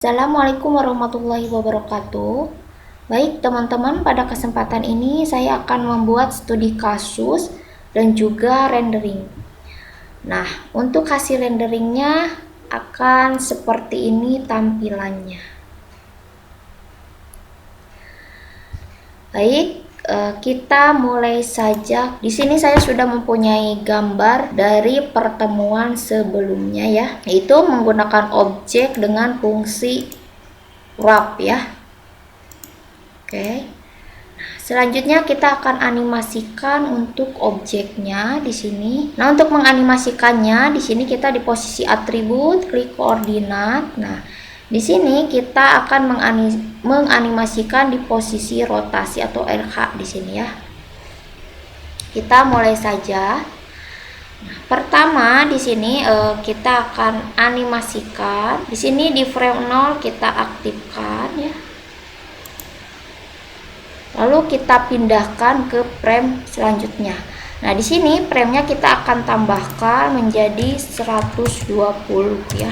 Assalamualaikum warahmatullahi wabarakatuh. Baik teman-teman, pada kesempatan ini saya akan membuat studi kasus dan juga rendering. Nah, untuk hasil renderingnya akan seperti ini tampilannya. Baik, kita mulai saja. Di sini saya sudah mempunyai gambar dari pertemuan sebelumnya ya, yaitu menggunakan objek dengan fungsi wrap ya. Oke. Selanjutnya kita akan animasikan untuk objeknya di sini. Nah, untuk menganimasikannya di sini kita di posisi atribut, klik koordinat. Nah, di sini kita akan menganimasikan di posisi rotasi atau RH di sini ya. Kita mulai saja. Nah, pertama di sini kita akan animasikan. Di sini di frame 0 kita aktifkan ya. Lalu kita pindahkan ke frame selanjutnya. Nah, di sini framenya kita akan tambahkan menjadi 120 ya.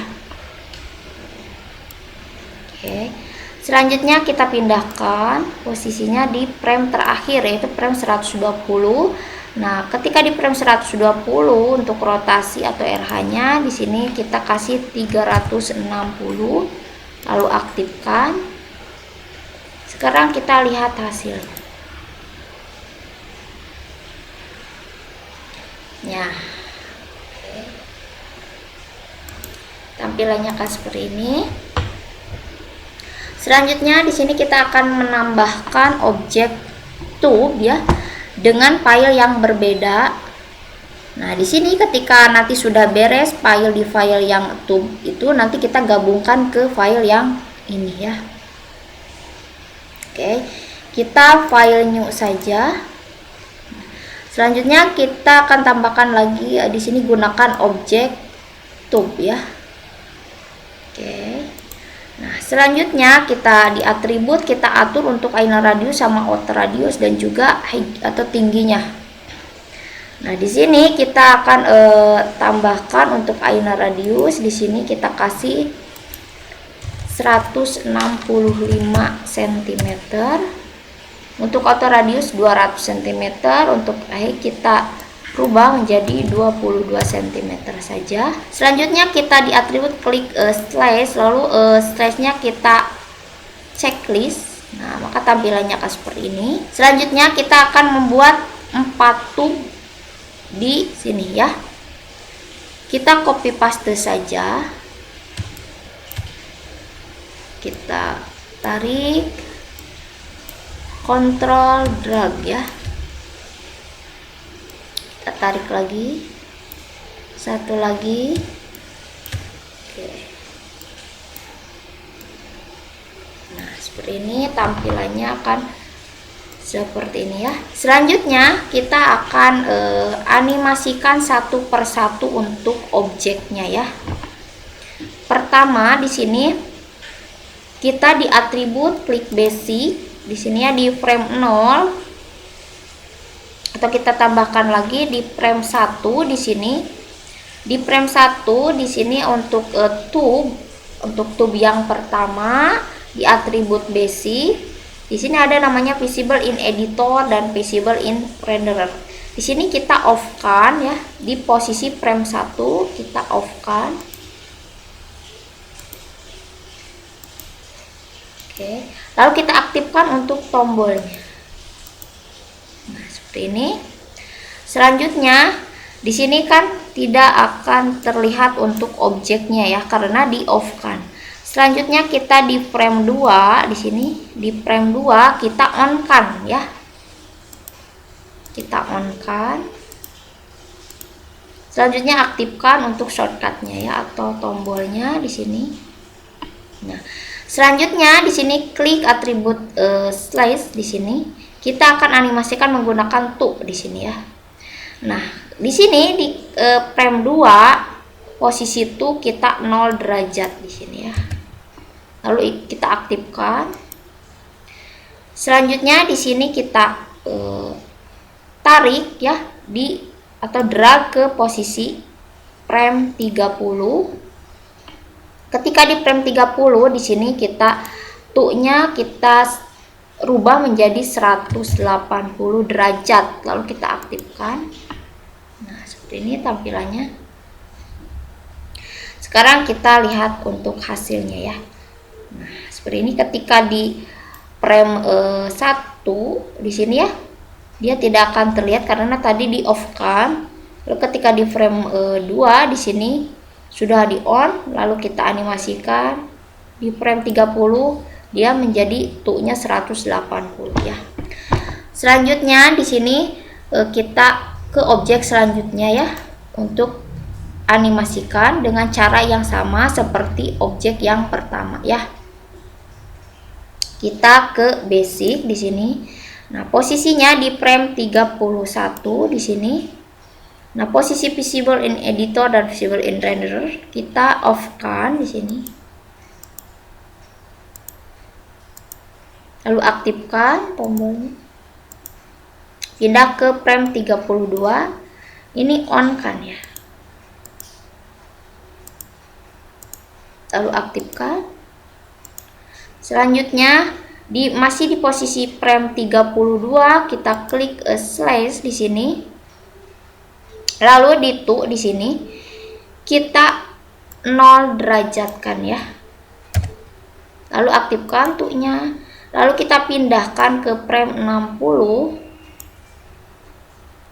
Oke. Selanjutnya kita pindahkan posisinya di frame terakhir, yaitu frame 120. Nah, ketika di frame 120 untuk rotasi atau RH-nya di sini kita kasih 360. Lalu aktifkan. Sekarang kita lihat hasilnya. Nah, tampilannya akan seperti ini. Selanjutnya di sini kita akan menambahkan objek tube ya dengan file yang berbeda. Nah, di sini ketika nanti sudah beres file di file yang tube itu, nanti kita gabungkan ke file yang ini ya. Oke, kita file new saja. Selanjutnya kita akan tambahkan lagi di sini gunakan objek tube ya. Oke. Nah, selanjutnya kita di atribut kita atur untuk inner radius sama outer radius dan juga height atau tingginya. Nah, di sini kita akan tambahkan untuk inner radius, di sini kita kasih 165 cm. Untuk outer radius 200 cm. Untuk height kita rubah menjadi 22 cm saja. Selanjutnya kita di atribut klik slash, lalu slashnya kita checklist. Nah, maka tampilannya akan seperti ini. Selanjutnya kita akan membuat 4 tube di sini ya. Kita copy paste saja. Kita tarik, kontrol drag ya. Kita tarik lagi, satu lagi. Oke. Nah, seperti ini tampilannya akan seperti ini ya. Selanjutnya kita akan animasikan satu persatu untuk objeknya ya. Pertama di sini kita di atribut klik basic, di sini ya di frame 0, atau kita tambahkan lagi di frame 1 di sini. Di frame 1 di sini untuk tube yang pertama di atribut basic. Di sini ada namanya visible in editor dan visible in renderer. Di sini kita off kan ya, di posisi frame 1 kita off kan. Oke, lalu kita aktifkan untuk tombolnya. Nah, seperti ini. Selanjutnya, di sini kan tidak akan terlihat untuk objeknya ya, karena di off kan. Selanjutnya kita di frame 2 di sini, di frame 2 kita on kan ya. Kita on kan. Selanjutnya aktifkan untuk shortcutnya ya, atau tombolnya di sini. Nah, selanjutnya di sini klik atribut slice di sini. Kita akan animasikan menggunakan tube di sini ya. Nah, di sini di frame 2 posisi itu kita 0 derajat di sini ya. Lalu kita aktifkan. Selanjutnya di sini kita tarik ya atau drag ke posisi frame 30. Ketika di frame 30 di sini kita tuh-nya kita rubah menjadi 180 derajat, lalu kita aktifkan. Nah, seperti ini tampilannya. Sekarang kita lihat untuk hasilnya ya. Nah, seperti ini ketika di frame 1 di sini ya, dia tidak akan terlihat karena tadi di off kan. Lalu ketika di frame 2 di sini sudah di on, lalu kita animasikan di frame 30 dia menjadi tuh-nya 180 ya. Selanjutnya di sini kita ke objek selanjutnya ya, untuk animasikan dengan cara yang sama seperti objek yang pertama ya. Kita ke basic di sini. Nah, posisinya di frame 31 di sini. Nah, posisi visible in editor dan visible in renderer kita off kan di sini. Lalu aktifkan tombolnya. Pindah ke frame 32. Ini on kan ya. Lalu aktifkan. Selanjutnya masih di posisi frame 32 kita klik slash di sini. Lalu di tuh di sini kita 0 derajatkan ya. Lalu aktifkan tuh-nya. Lalu kita pindahkan ke frame 60.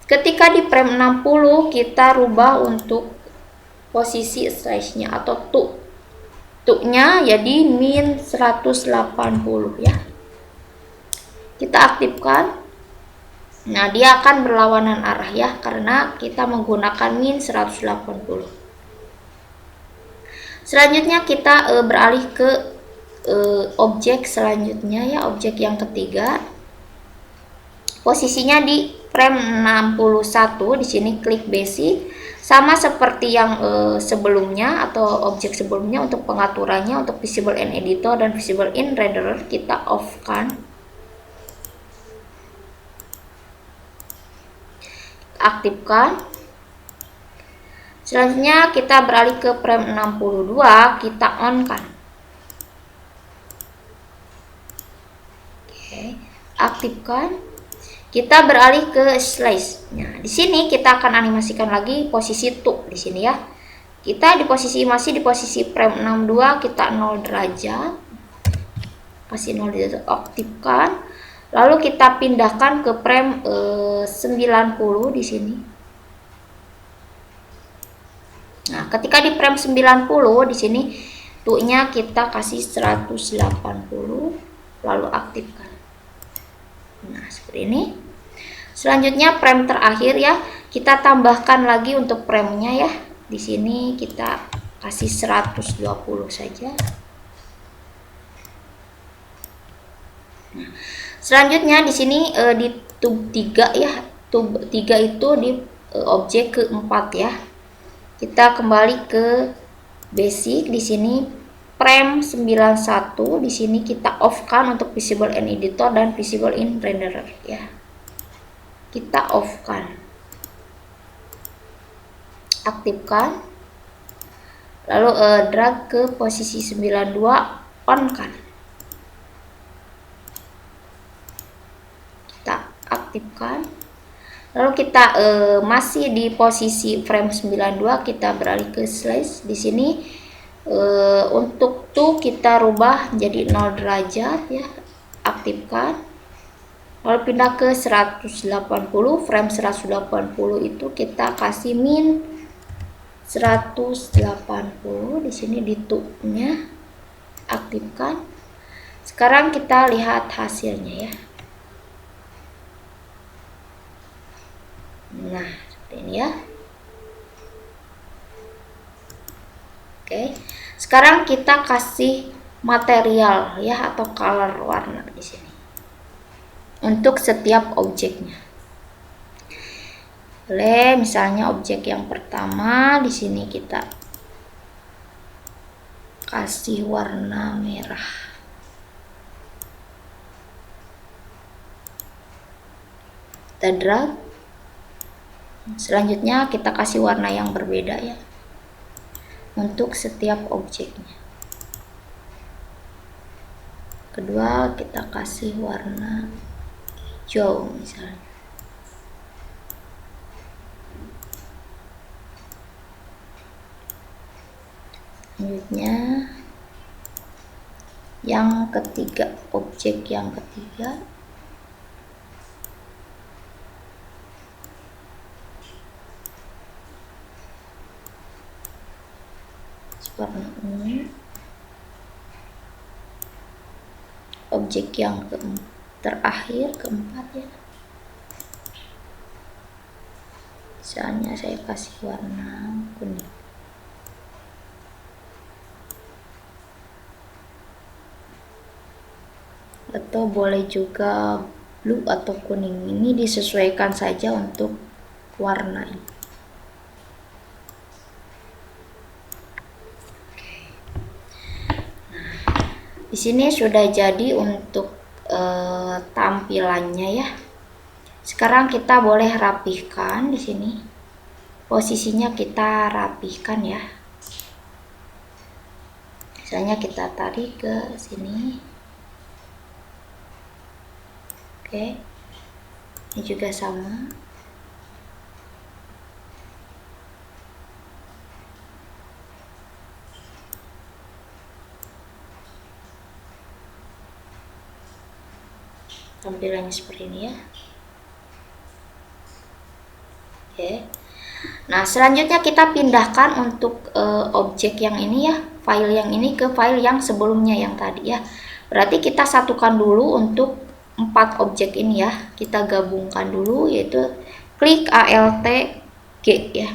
Ketika di frame 60 kita rubah untuk posisi slash-nya atau tuh-nya jadi min 180 ya. Kita aktifkan. Nah, dia akan berlawanan arah ya, karena kita menggunakan min 180. Selanjutnya kita beralih ke objek selanjutnya ya, objek yang ketiga. Posisinya di frame 61 di sini klik basic. Sama seperti yang sebelumnya atau objek sebelumnya, untuk pengaturannya untuk visible in editor dan visible in renderer kita off kan. Aktifkan. Selanjutnya kita beralih ke frame 62, kita on kan. Oke, aktifkan. Kita beralih ke slash. Nah, di sini kita akan animasikan lagi posisi tuh di sini ya. Kita masih di posisi frame 62, kita 0 derajat. Kasih 0 derajat, aktifkan. Lalu kita pindahkan ke frame 90 di sini. Nah, ketika di frame 90 di sini tuh-nya kita kasih 180 lalu aktifkan. Nah, seperti ini. Selanjutnya frame terakhir ya, kita tambahkan lagi untuk frame-nya ya. Di sini kita kasih 120 saja. Nah, selanjutnya di sini di tub 3 ya. Tub 3 itu di objek keempat ya. Kita kembali ke basic di sini frame 91 di sini kita off kan untuk visible in editor dan visible in renderer ya. Kita off kan. Aktifkan. Lalu drag ke posisi 92, on kan. Aktifkan. Lalu kita masih di posisi frame 92, kita beralih ke slash di sini. Untuk tuh kita rubah jadi 0 derajat ya. Aktifkan. Lalu pindah ke 180, frame 180 itu kita kasih min 180 di sini di tuh-nya. Aktifkan. Sekarang kita lihat hasilnya ya. Nah, seperti ini ya. Oke. Sekarang kita kasih material ya atau color warna di sini. Untuk setiap objeknya. Boleh misalnya objek yang pertama di sini kita kasih warna merah. Kita drag. Selanjutnya kita kasih warna yang berbeda ya untuk setiap objeknya. kedua kita kasih warna hijau misalnya. Selanjutnya yang ketiga, objek yang ketiga warna ungu. Objek yang terakhir, keempat ya, misalnya saya kasih warna kuning. Atau boleh juga blue atau kuning, ini disesuaikan saja untuk warna ini. Di sini sudah jadi untuk tampilannya ya. Sekarang kita boleh rapihkan di sini. Posisinya kita rapihkan ya. Misalnya kita tarik ke sini. Oke. Ini juga sama. Tampilannya seperti ini ya. Oke. Nah, selanjutnya kita pindahkan untuk objek yang ini ya, file yang ini ke file yang sebelumnya yang tadi ya. Berarti kita satukan dulu untuk 4 objek ini ya. Kita gabungkan dulu, yaitu klik Alt G ya.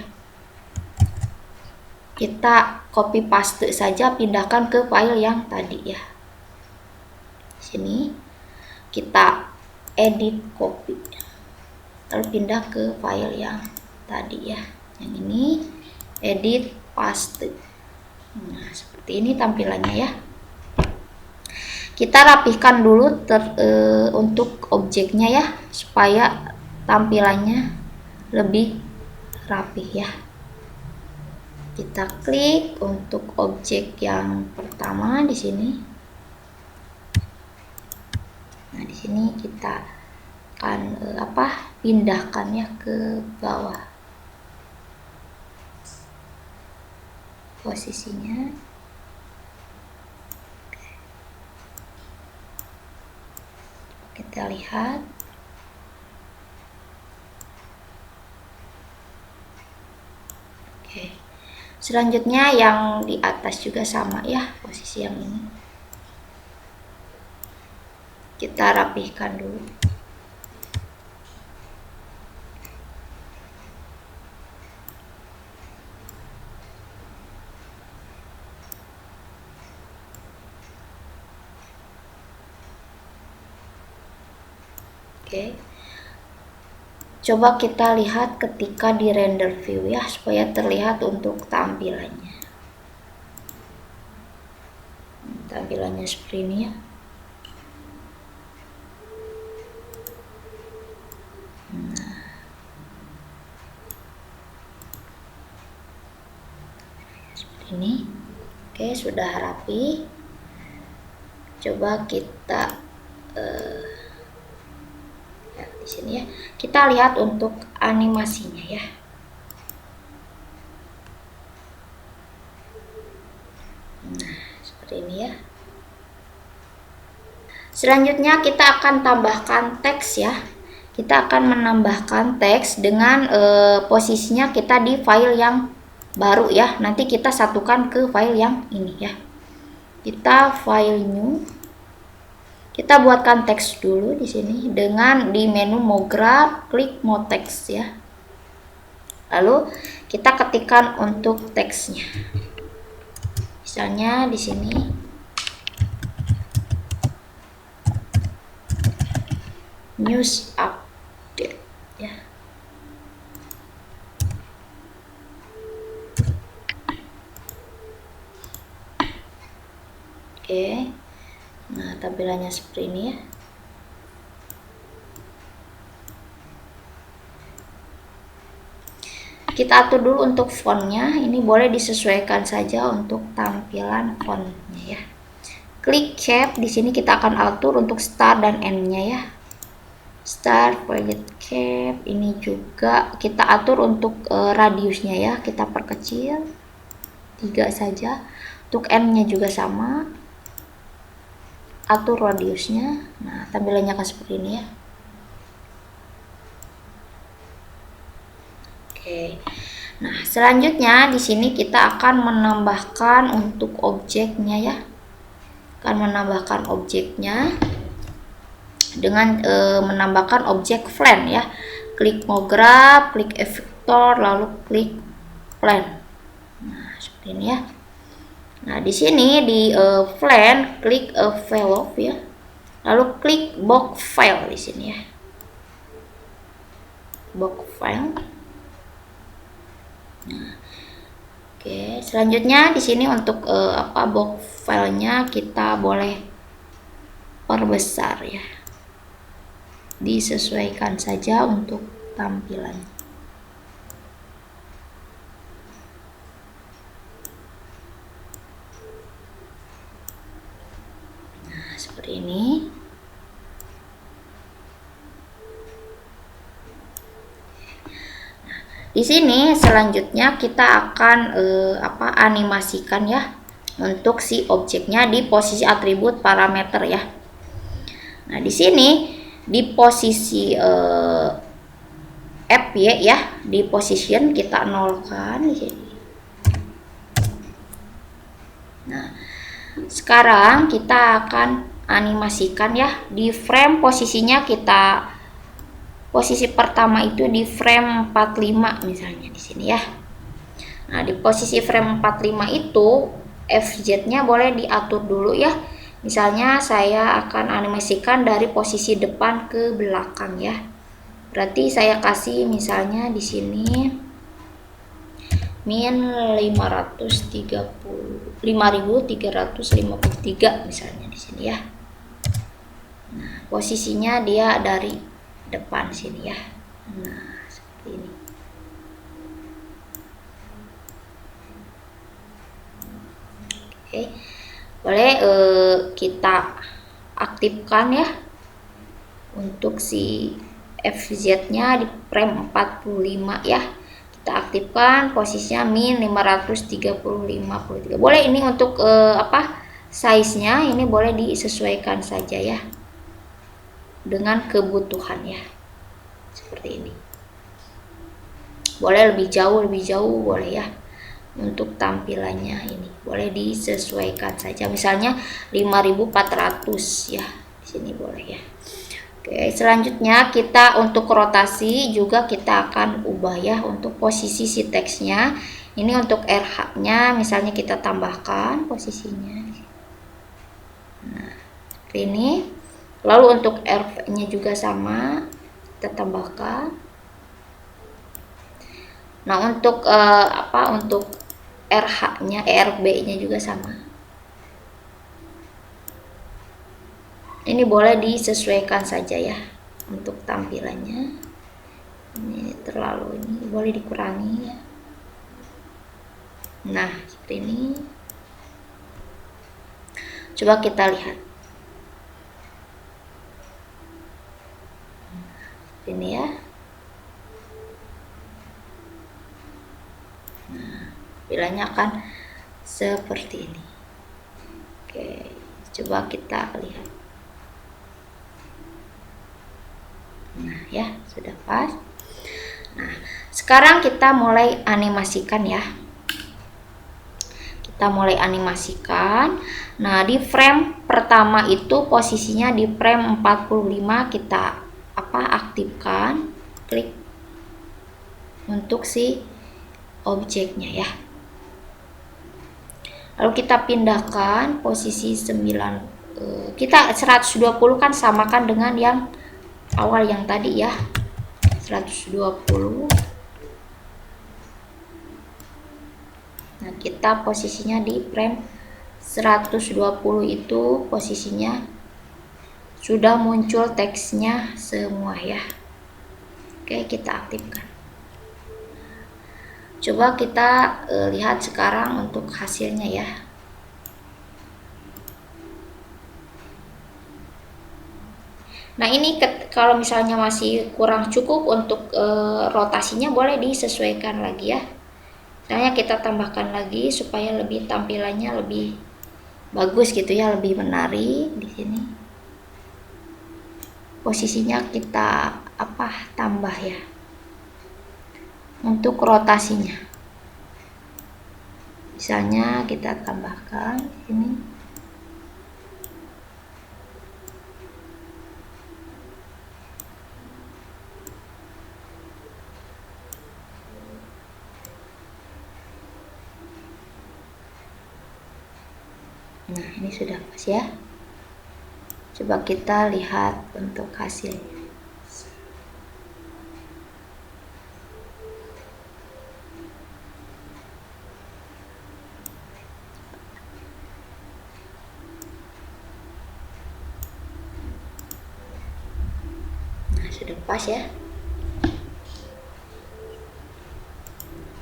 Kita copy paste saja, pindahkan ke file yang tadi ya. Sini kita edit copy, lalu pindah ke file yang tadi ya, yang ini edit paste. Nah, seperti ini tampilannya ya. Kita rapihkan dulu untuk objeknya ya, supaya tampilannya lebih rapih ya. Kita klik untuk objek yang pertama di sini. Nah, di sini kita akan pindahkan ya ke bawah posisinya. Kita lihat. Oke. Selanjutnya yang di atas juga sama ya, posisi yang ini. Kita rapihkan dulu. Oke. Coba kita lihat ketika di render view ya, supaya terlihat untuk tampilannya. Tampilannya seperti ini ya. Nah, seperti ini. Oke, sudah rapi. Coba kita di sini ya. Kita lihat untuk animasinya ya. Nah, seperti ini ya. Selanjutnya kita akan tambahkan teks ya. Kita akan menambahkan teks dengan posisinya kita di file yang baru ya. Nanti kita satukan ke file yang ini ya. Kita file new. Kita buatkan teks dulu di sini dengan di menu mau grab, klik mau teks ya. Lalu kita ketikkan untuk teksnya. Misalnya di sini news update ya. Oke. Nah, tampilannya seperti ini ya. Kita atur dulu untuk fontnya. Ini boleh disesuaikan saja untuk tampilan fontnya ya. klik cap. Di sini kita akan atur untuk start dan end-nya ya. Start project cap. Ini juga kita atur untuk radiusnya ya, kita perkecil 3 saja. Untuk end-nya juga sama, atur radiusnya. Nah, tampilannya akan seperti ini ya. Oke. Nah, selanjutnya di sini kita akan menambahkan untuk objeknya ya. Akan menambahkan objeknya dengan menambahkan objek plan ya. Klik graph, klik efektor, lalu klik plan. Nah, seperti ini ya. Nah, di sini di plan klik envelope ya. Lalu klik box file di sini ya. Box file. Nah, oke, selanjutnya di sini untuk box filenya kita boleh perbesar ya. Disesuaikan saja untuk tampilan. Nah, seperti ini. Di sini selanjutnya kita akan animasikan ya untuk si objeknya di posisi atribut parameter ya. Nah, di sini di posisi FY ya, di position kita nolkan di sini. Nah, sekarang kita akan animasikan ya di frame posisinya kita. Posisi pertama itu di frame 45 misalnya di sini ya. Nah, di posisi frame 45 itu FZ-nya boleh diatur dulu ya. Misalnya saya akan animasikan dari posisi depan ke belakang ya. Berarti saya kasih misalnya di sini min 5353 misalnya di sini ya. Nah, posisinya dia dari depan sini ya. Nah, seperti ini. Oke, boleh kita aktifkan ya untuk si FZ-nya di frame 45 ya. Kita aktifkan posisinya min 530-53. Boleh ini untuk size-nya ini boleh disesuaikan saja ya dengan kebutuhan ya. Seperti ini. Boleh lebih jauh boleh ya. Untuk tampilannya ini boleh disesuaikan saja. Misalnya 5400 ya. Di sini boleh ya. Oke, selanjutnya kita untuk rotasi juga kita akan ubah ya untuk posisi si teksnya. Ini untuk RH-nya misalnya kita tambahkan posisinya. Nah, seperti ini. Lalu untuk RV-nya juga sama, kita tambahkan. Nah, untuk untuk RH-nya, RB-nya juga sama. Ini boleh disesuaikan saja ya untuk tampilannya. Ini terlalu ini boleh dikurangi ya. Nah, seperti ini. Coba kita lihat. Ini ya. Nah, tampilannya akan seperti ini. Oke, coba kita lihat. Nah, ya, sudah pas. Nah, sekarang kita mulai animasikan ya. Kita mulai animasikan. Nah, di frame pertama itu posisinya di frame 45 kita aktifkan, klik untuk si objeknya ya. Lalu kita pindahkan posisi 9, kita 120 kan samakan dengan yang awal yang tadi ya, 120. Nah, kita posisinya di frame 120 itu posisinya sudah muncul teksnya semua ya. Oke, kita aktifkan. Coba kita lihat sekarang untuk hasilnya ya. Nah ini kalau misalnya masih kurang cukup untuk rotasinya, boleh disesuaikan lagi ya. Misalnya kita tambahkan lagi supaya lebih tampilannya lebih bagus gitu ya, lebih menarik. Di sini posisinya kita tambah ya untuk rotasinya. Misalnya kita tambahkan ini. Nah ini sudah pas ya. Coba kita lihat untuk hasilnya. Nah sudah pas ya.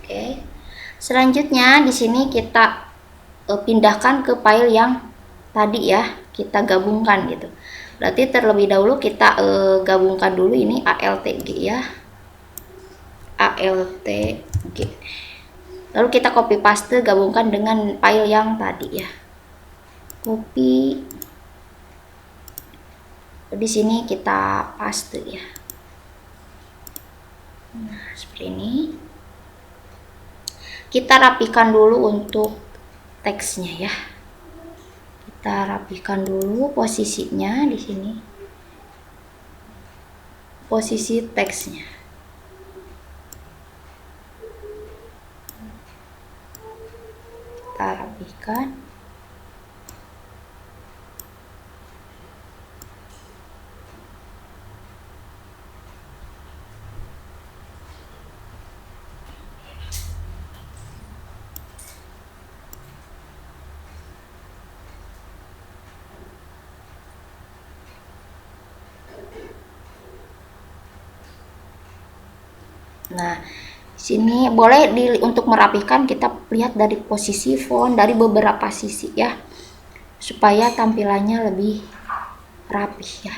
Oke. Selanjutnya di sini kita pindahkan ke file yang tadi ya, kita gabungkan gitu. Berarti terlebih dahulu kita gabungkan dulu ini ALTG ya. ALTG. Lalu kita copy paste, gabungkan dengan file yang tadi ya. Copy. Di sini kita paste ya. Nah, seperti ini. Kita rapikan dulu untuk teksnya ya. Kita rapikan dulu posisinya di sini. Posisi teksnya. Kita rapikan. Nah, sini boleh untuk merapikan kita lihat dari posisi font dari beberapa sisi ya, supaya tampilannya lebih rapih ya.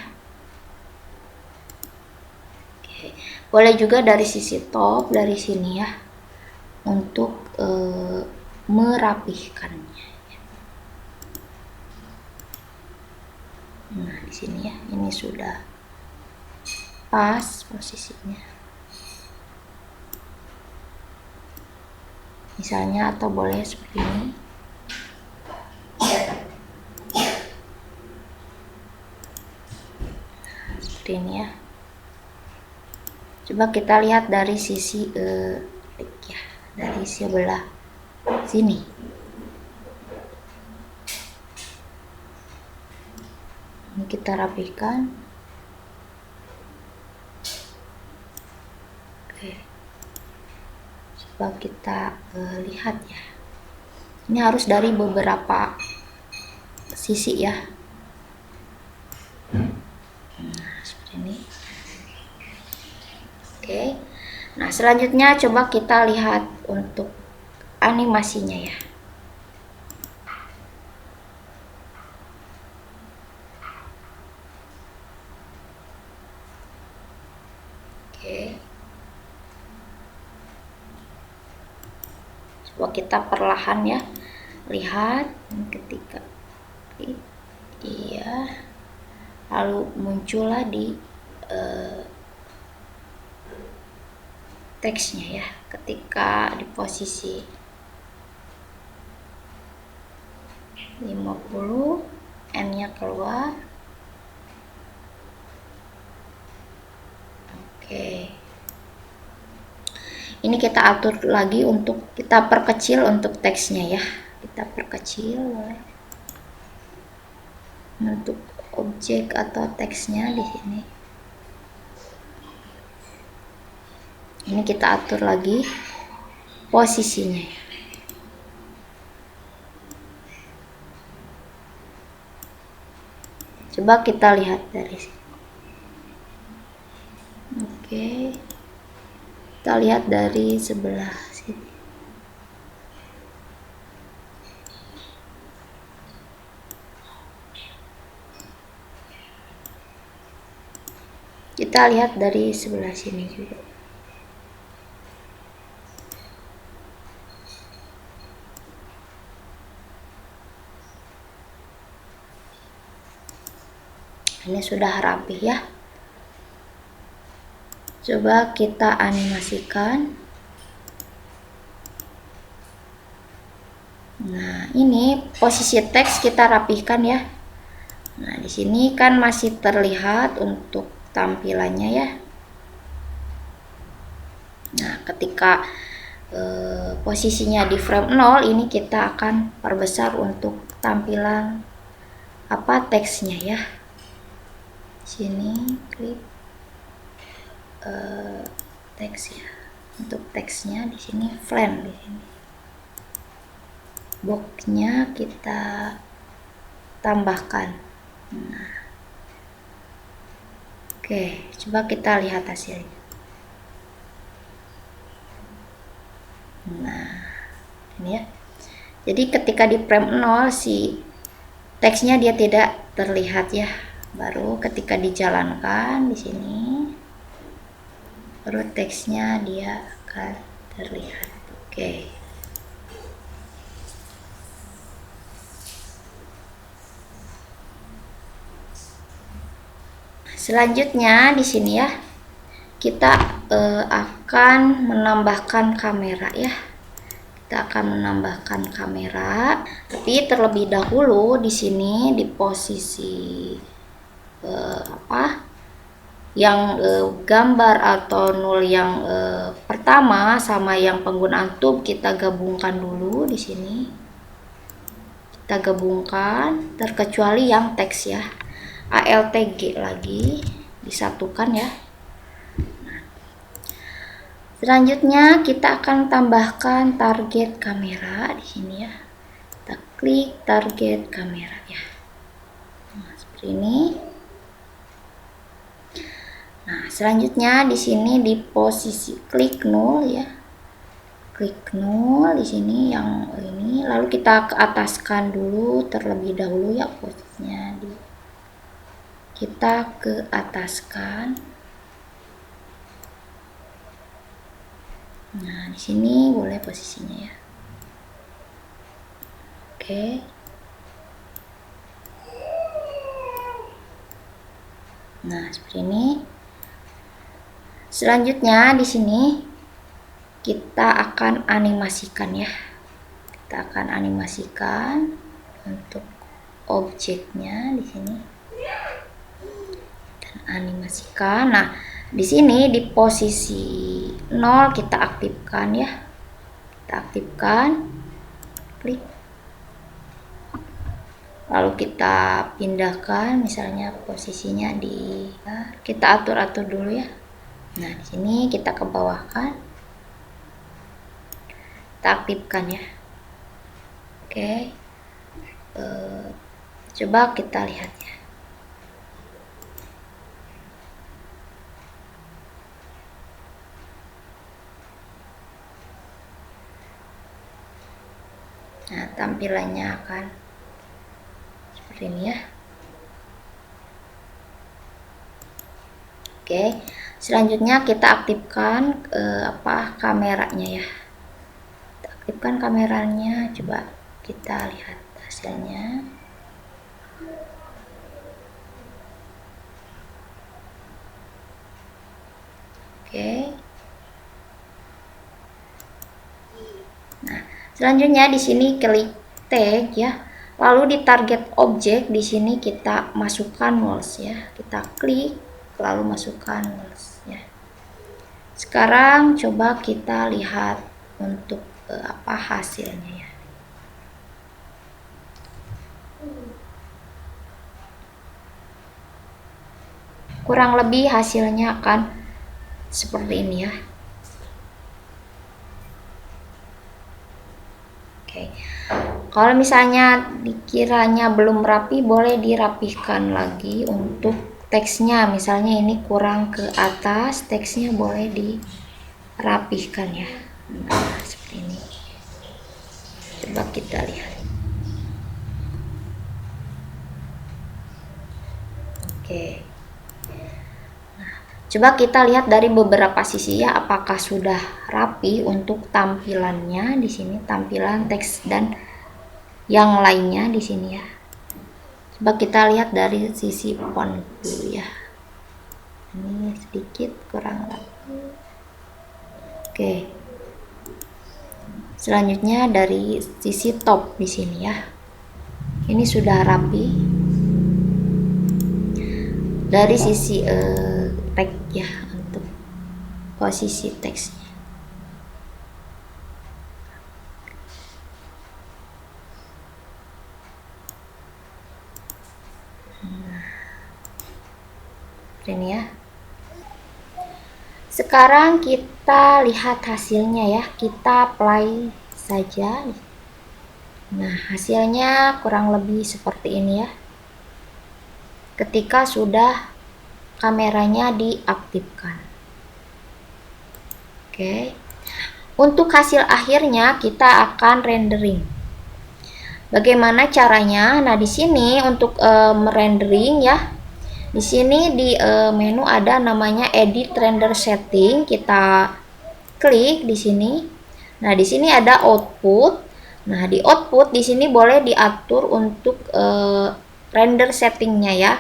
Oke. Boleh juga dari sisi top dari sini ya, untuk merapihkannya. Nah di sini ya, ini sudah pas posisinya. Misalnya, atau boleh seperti ini. Seperti ini ya. Coba kita lihat dari sisi ya, dari sebelah sini. Ini kita rapikan. Oke. Coba kita lihat ya. Ini harus dari beberapa sisi ya. Nah, seperti ini. Oke. Nah, selanjutnya coba kita lihat untuk animasinya ya. Oke. Coba kita perlahan ya. Lihat ketika iya, lalu muncullah di teksnya ya, ketika di posisi 50, N-nya keluar. Oke. Ini kita atur lagi untuk kita perkecil untuk teksnya ya. Kita perkecil boleh. Untuk objek atau teksnya di sini. Ini kita atur lagi posisinya ya. Coba kita lihat dari sini. Oke. Kita lihat dari sebelah sini. Kita lihat dari sebelah sini juga. Ini sudah rapi ya. Coba kita animasikan. Nah, ini posisi teks kita rapihkan ya. Nah, di sini kan masih terlihat untuk tampilannya ya. Nah, ketika posisinya di frame 0, ini kita akan perbesar untuk tampilan teksnya ya. Sini klik teks ya. Untuk teksnya di sini frame di sini. Boxnya kita tambahkan. Nah, oke, coba kita lihat hasilnya. Nah, ini ya. Jadi ketika di frame 0 si teksnya dia tidak terlihat ya. Baru ketika dijalankan di sini, baru teksnya dia akan terlihat. Oke. Selanjutnya di sini ya, kita akan menambahkan kamera ya. Kita akan menambahkan kamera, tapi terlebih dahulu di sini di posisi yang gambar atau nul yang pertama sama yang penggunaan tube kita gabungkan dulu di sini. Kita gabungkan, terkecuali yang teks ya. Alt G lagi disatukan ya. Selanjutnya kita akan tambahkan target kamera di sini ya. Kita klik target kamera ya. Nah, seperti ini. Nah, selanjutnya di sini di posisi klik 0 ya. Klik 0 di sini yang ini, lalu kita ke ataskan dulu terlebih dahulu ya posisinya kita ke ataskan. Nah, di sini boleh posisinya ya. Oke. Nah, seperti ini. Selanjutnya di sini kita akan animasikan ya. Kita akan animasikan untuk objeknya di sini. Dan animasikan. Nah, di sini di posisi 0 kita aktifkan ya. Kita aktifkan. Klik. Lalu kita pindahkan misalnya posisinya kita atur-atur dulu ya. Nah, di sini kita ke bawahkan. Kita aktifkan ya. Oke. Coba kita lihat ya. Nah, tampilannya akan seperti ini ya. Oke. Selanjutnya kita aktifkan kameranya ya. Kita aktifkan kameranya, coba kita lihat hasilnya. Oke. Nah, selanjutnya di sini klik tag ya. Lalu di target objek di sini kita masukkan mouse ya. Kita klik lalu masukkan mouse ya. Sekarang coba kita lihat untuk hasilnya ya. Kurang lebih hasilnya akan seperti ini ya. Oke. Kalau misalnya dikiranya belum rapi, boleh dirapihkan lagi untuk teksnya. Misalnya ini kurang ke atas, teksnya boleh dirapihkan ya. Nah, seperti ini. Coba kita lihat. Oke. Nah, Coba kita lihat dari beberapa sisi ya, apakah sudah rapi untuk tampilannya di sini, tampilan teks dan yang lainnya di sini ya. Coba kita lihat dari sisi font dulu ya. Ini sedikit kurang rapi. Oke. Selanjutnya dari sisi top di sini ya. Ini sudah rapi. Dari sisi teks ya, untuk posisi teksnya. Ini ya. Sekarang kita lihat hasilnya ya, kita play saja. Nah, hasilnya kurang lebih seperti ini ya. Ketika sudah kameranya diaktifkan. Oke. Untuk hasil akhirnya kita akan rendering. Bagaimana caranya? Nah, di sini untuk merendering ya. Di sini di menu ada namanya Edit Render Setting. Kita klik di sini. Nah, di sini ada output. Nah, di output di sini boleh diatur untuk render settingnya ya.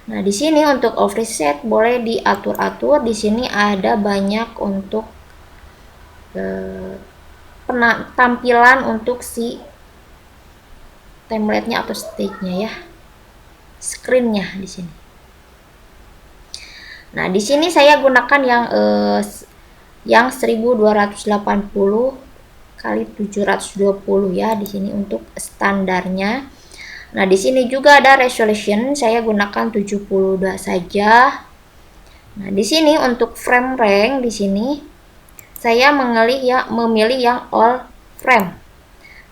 Nah, di sini untuk offset boleh diatur-atur. Di sini ada banyak untuk tampilan untuk si template-nya atau stage-nya ya. Screen-nya di sini. Nah, di sini saya gunakan yang 1280 kali 720 ya di sini untuk standarnya. Nah, di sini juga ada resolution, saya gunakan 72 saja. Nah, di sini untuk frame range di sini saya memilih yang all frame.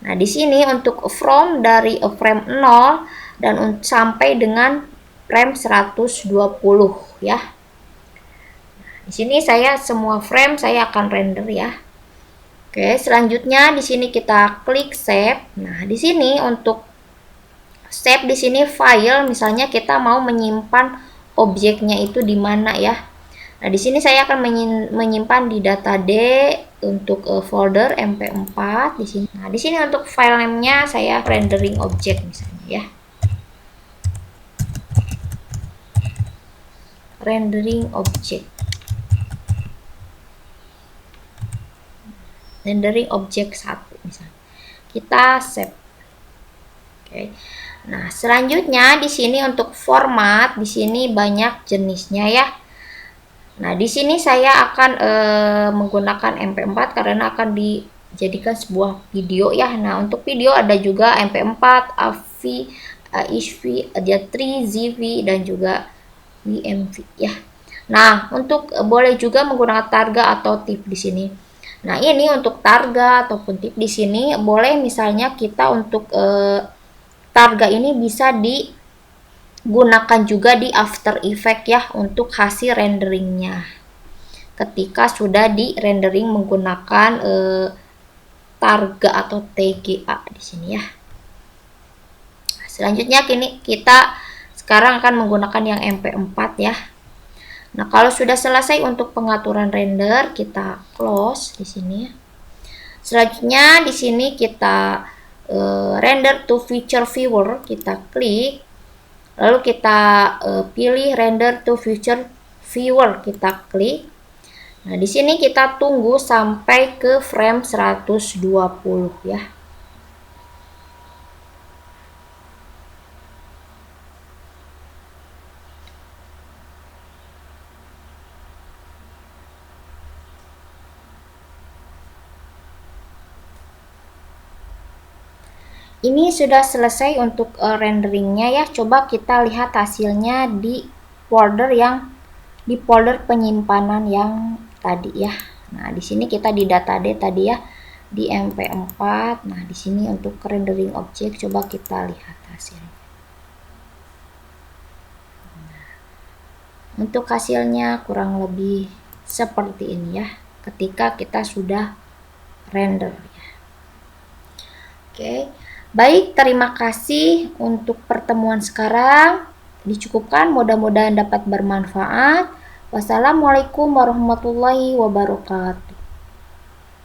Nah, di sini untuk from dari frame 0 dan sampai dengan frame 120 ya. Di sini saya semua frame saya akan render ya. Oke, selanjutnya di sini kita klik save. Nah, di sini untuk save di sini file, misalnya kita mau menyimpan objeknya itu di mana ya. Nah, di sini saya akan menyimpan di data D untuk folder MP4 di sini. Nah, di sini untuk file name-nya saya rendering object misalnya ya. Rendering object. Rendering object 1 misalnya. Kita save. Oke. Nah, selanjutnya di sini untuk format, di sini banyak jenisnya ya. Nah, di sini saya akan menggunakan MP4 karena akan dijadikan sebuah video ya. Nah, untuk video ada juga MP4, AV, AHV, AJ3, ZV dan juga WMV ya. Nah, untuk boleh juga menggunakan targa atau tip di sini. Nah, ini untuk targa ataupun tip di sini boleh misalnya kita untuk targa ini bisa digunakan juga di After Effects ya untuk hasil renderingnya. Ketika sudah di rendering menggunakan targa atau TGA di sini ya. Selanjutnya kita sekarang akan menggunakan yang MP4 ya. Nah, kalau sudah selesai untuk pengaturan render, kita close di sini ya. Selanjutnya di sini kita render to feature viewer, kita klik. Lalu kita pilih render to feature viewer, kita klik. Nah, di sini kita tunggu sampai ke frame 120 ya. Ini sudah selesai untuk renderingnya ya. Coba kita lihat hasilnya di folder penyimpanan yang tadi ya. Nah, di sini kita di data D tadi ya, di MP4. Nah, di sini untuk rendering objek coba kita lihat hasilnya. Nah, untuk hasilnya kurang lebih seperti ini ya, ketika kita sudah render ya. Oke. Baik, terima kasih untuk pertemuan sekarang. Dicukupkan, mudah-mudahan dapat bermanfaat. Wassalamualaikum warahmatullahi wabarakatuh.